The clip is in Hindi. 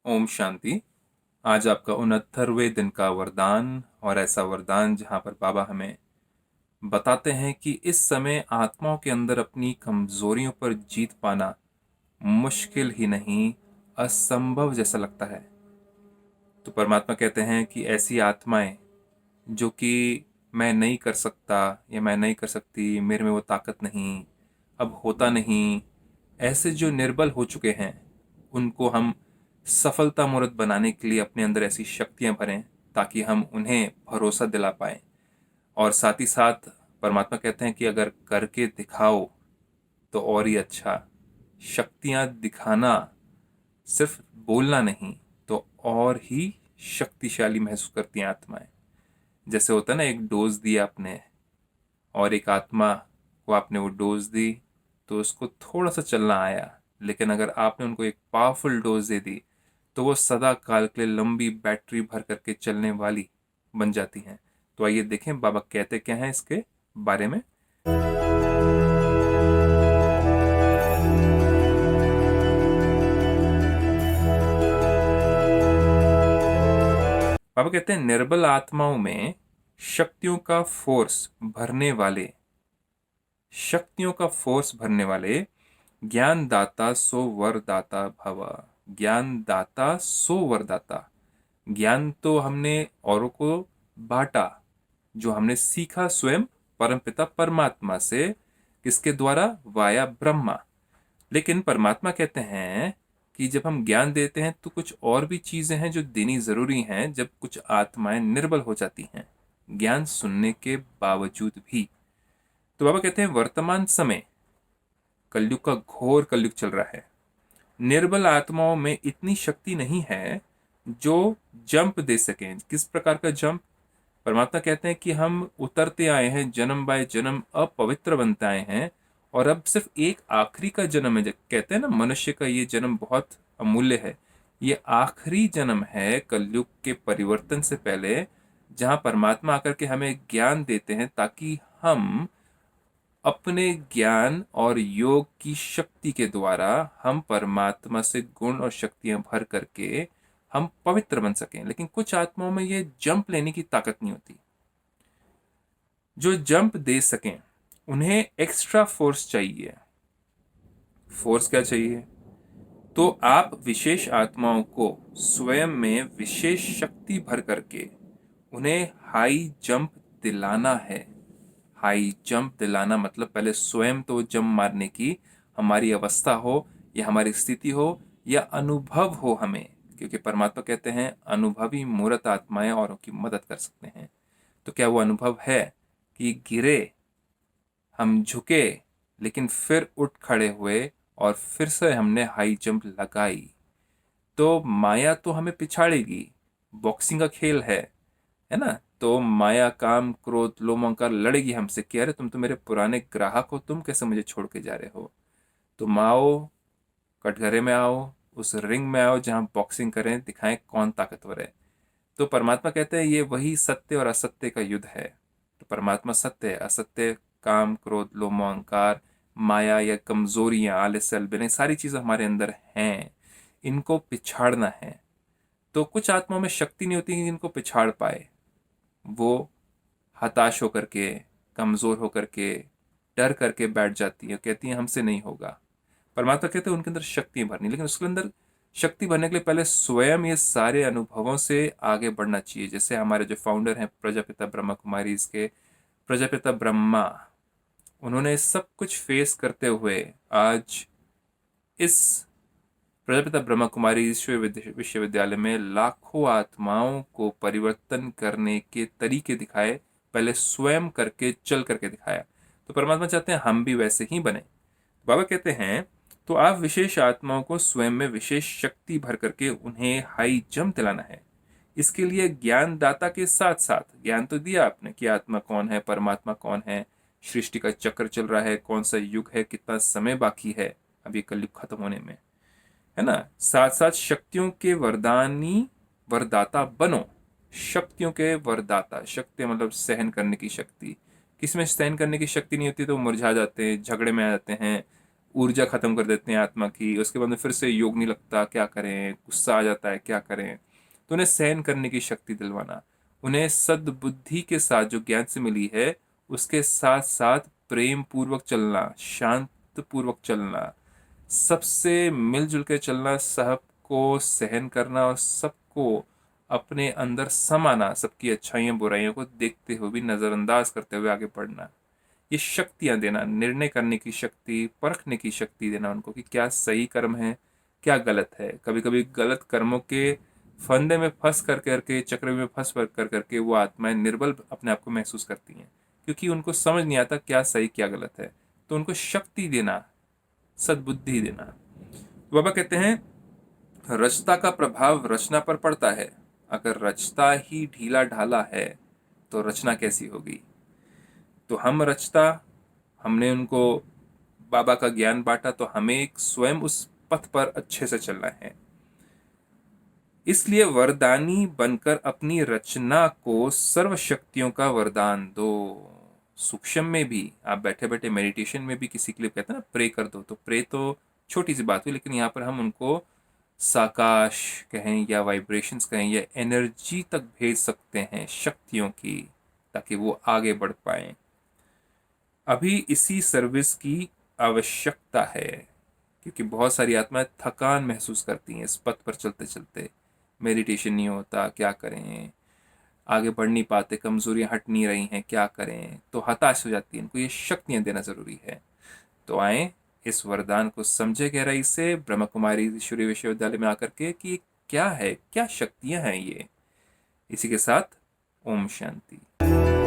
ओम शांति। आज आपका 69वें दिन का वरदान, और ऐसा वरदान जहाँ पर बाबा हमें बताते हैं कि इस समय आत्माओं के अंदर अपनी कमजोरियों पर जीत पाना मुश्किल ही नहीं, असंभव जैसा लगता है। तो परमात्मा कहते हैं कि ऐसी आत्माएं जो कि मैं नहीं कर सकता या मैं नहीं कर सकती, मेरे में वो ताकत नहीं, अब होता नहीं, ऐसे जो निर्बल हो चुके हैं, उनको हम सफलता मूर्त बनाने के लिए अपने अंदर ऐसी शक्तियां भरें ताकि हम उन्हें भरोसा दिला पाएं। और साथ ही साथ परमात्मा कहते हैं कि अगर करके दिखाओ तो और ही अच्छा। शक्तियां दिखाना, सिर्फ बोलना नहीं, तो और ही शक्तिशाली महसूस करती हैं आत्माएं। जैसे होता है ना, एक डोज दिया आपने और एक आत्मा को आपने वो डोज दी तो उसको थोड़ा सा चलना आया, लेकिन अगर आपने उनको एक पावरफुल डोज दे दी तो वो सदा काल के लिए लंबी बैटरी भर करके चलने वाली बन जाती हैं। तो आइए देखें बाबा कहते क्या हैं इसके बारे में। बाबा कहते हैं निर्बल आत्माओं में शक्तियों का फोर्स भरने वाले, शक्तियों का फोर्स भरने वाले ज्ञान दाता सो वरदाता भव। ज्ञान दाता सो वरदाता। ज्ञान तो हमने औरों को बांटा, जो हमने सीखा स्वयं परमपिता परमात्मा से, किसके द्वारा? वाया ब्रह्मा। लेकिन परमात्मा कहते हैं कि जब हम ज्ञान देते हैं तो कुछ और भी चीजें हैं जो देनी जरूरी हैं जब कुछ आत्माएं निर्बल हो जाती हैं ज्ञान सुनने के बावजूद भी। तो बाबा कहते हैं वर्तमान समय कलयुग का घोर कलयुग चल रहा है। निर्बल आत्माओं में इतनी शक्ति नहीं है जो जंप दे सकें। किस प्रकार का जंप? परमात्मा कहते हैं कि हम उतरते आए हैं, जन्म बाय जन्म अपवित्र बनते आए हैं, और अब सिर्फ एक आखिरी का जन्म है। कहते हैं ना, मनुष्य का ये जन्म बहुत अमूल्य है। ये आखिरी जन्म है कलयुग के परिवर्तन से पहले, जहां परमात्मा आकर के हमें ज्ञान देते हैं ताकि हम अपने ज्ञान और योग की शक्ति के द्वारा हम परमात्मा से गुण और शक्तियां भर करके हम पवित्र बन सकें। लेकिन कुछ आत्माओं में ये जंप लेने की ताकत नहीं होती। जो जंप दे सकें उन्हें एक्स्ट्रा फोर्स चाहिए। फोर्स क्या चाहिए? तो आप विशेष आत्माओं को स्वयं में विशेष शक्ति भर करके उन्हें हाई जंप दिलाना है। हाई जंप दिलाना मतलब पहले स्वयं तो जंप मारने की हमारी अवस्था हो या हमारी स्थिति हो या अनुभव हो हमें, क्योंकि परमात्मा कहते हैं अनुभवी मूर्त आत्माएं औरों की मदद कर सकते हैं। तो क्या वो अनुभव है कि गिरे, हम झुके, लेकिन फिर उठ खड़े हुए और फिर से हमने हाई जंप लगाई? तो माया तो हमें पिछाड़ेगी, बॉक्सिंग का खेल है ना। तो माया काम क्रोध लोभ अहंकार लड़ेगी हमसे कि अरे तुम तो मेरे पुराने ग्राहक हो, तुम कैसे मुझे छोड़ के जा रहे हो। तुम आओ, कटघरे में आओ, उस रिंग में आओ जहां बॉक्सिंग करें, दिखाएं कौन ताकतवर है। तो परमात्मा कहते हैं ये वही सत्य और असत्य का युद्ध है। तो परमात्मा सत्य है, असत्य काम क्रोध लोभ मोह अहंकार माया या कमजोरियां आलस्य अलबेले सारी चीजें हमारे अंदर हैं, इनको पिछाड़ना है। तो कुछ आत्माओं में शक्ति नहीं होती कि इनको पिछाड़ पाए। वो हताश होकर के, कमजोर होकर के, डर करके बैठ जाती है, कहती है हमसे नहीं होगा। परमात्मा कहते हैं उनके अंदर शक्ति भरनी, लेकिन उसके अंदर शक्ति भरने के लिए पहले स्वयं ये सारे अनुभवों से आगे बढ़ना चाहिए। जैसे हमारे जो फाउंडर हैं प्रजापिता ब्रह्मा कुमारी, इसके प्रजापिता ब्रह्मा, उन्होंने सब कुछ फेस करते हुए आज इस प्रजापिता ब्रह्मा कुमारी विश्वविद्यालय में लाखों आत्माओं को परिवर्तन करने के तरीके दिखाए, पहले स्वयं करके चल करके दिखाया। तो परमात्मा चाहते हैं हम भी वैसे ही बने। बाबा कहते हैं तो आप विशेष आत्माओं को स्वयं में विशेष शक्ति भर करके उन्हें हाई जंप दिलाना है। इसके लिए ज्ञानदाता के साथ साथ ज्ञान तो दिया आपने कि आत्मा कौन है, परमात्मा कौन है, सृष्टि का चक्र चल रहा है, कौन सा युग है, कितना समय बाकी है अभी कलयुग खत्म होने में, है ना। साथ साथ शक्तियों के वरदानी वरदाता बनो। शक्तियों के वरदाता, शक्ति मतलब सहन करने की शक्ति। किसमें सहन करने की शक्ति नहीं होती तो मुरझा जाते हैं, झगड़े में आ जाते हैं, ऊर्जा खत्म कर देते हैं आत्मा की। उसके बाद में फिर से योग नहीं लगता, क्या करें, गुस्सा आ जाता है, क्या करें। तो उन्हें सहन करने की शक्ति दिलवाना, उन्हें सद्बुद्धि के साथ जो ज्ञान से मिली है उसके साथ साथ प्रेम पूर्वक चलना, शांत पूर्वक चलना, सबसे मिलजुल के चलना, सबको सहन करना और सबको अपने अंदर समाना, सबकी अच्छाइयाँ बुराइयों को देखते हुए भी नज़रअंदाज करते हुए आगे बढ़ना। ये शक्तियाँ देना, निर्णय करने की शक्ति, परखने की शक्ति देना उनको कि क्या सही कर्म है, क्या गलत है। कभी कभी गलत कर्मों के फंदे में फंस कर करके, चक्र में फंस कर करके वो आत्माएं निर्बल अपने आप को महसूस करती हैं, क्योंकि उनको समझ नहीं आता क्या सही क्या गलत है। तो उनको शक्ति देना, सद्बुद्धि देना। बाबा कहते हैं रचता का प्रभाव रचना पर पड़ता है। अगर रचता ही ढीला ढाला है तो रचना कैसी होगी। तो हम रचता, हमने उनको बाबा का ज्ञान बांटा, तो हमें स्वयं उस पथ पर अच्छे से चलना है। इसलिए वरदानी बनकर अपनी रचना को सर्व शक्तियों का वरदान दो। सूक्ष्म में भी आप बैठे बैठे मेडिटेशन में भी किसी के लिए कहते हैं ना प्रे कर दो, तो प्रे तो छोटी सी बात हुई, लेकिन यहाँ पर हम उनको साकाश कहें या वाइब्रेशंस कहें या एनर्जी तक भेज सकते हैं शक्तियों की, ताकि वो आगे बढ़ पाए। अभी इसी सर्विस की आवश्यकता है, क्योंकि बहुत सारी आत्माएं थकान महसूस करती हैं इस पथ पर चलते चलते। मेडिटेशन नहीं होता, क्या करें, आगे बढ़ नहीं पाते, कमजोरियां हट नहीं रही हैं, क्या करें, तो हताश हो जाती हैं। इनको ये शक्तियां देना जरूरी है। तो आए इस वरदान को समझे गहराई से ब्रह्म कुमारी ईश्वरीय विश्वविद्यालय में आकर के कि क्या है, क्या शक्तियां हैं ये। इसी के साथ ओम शांति।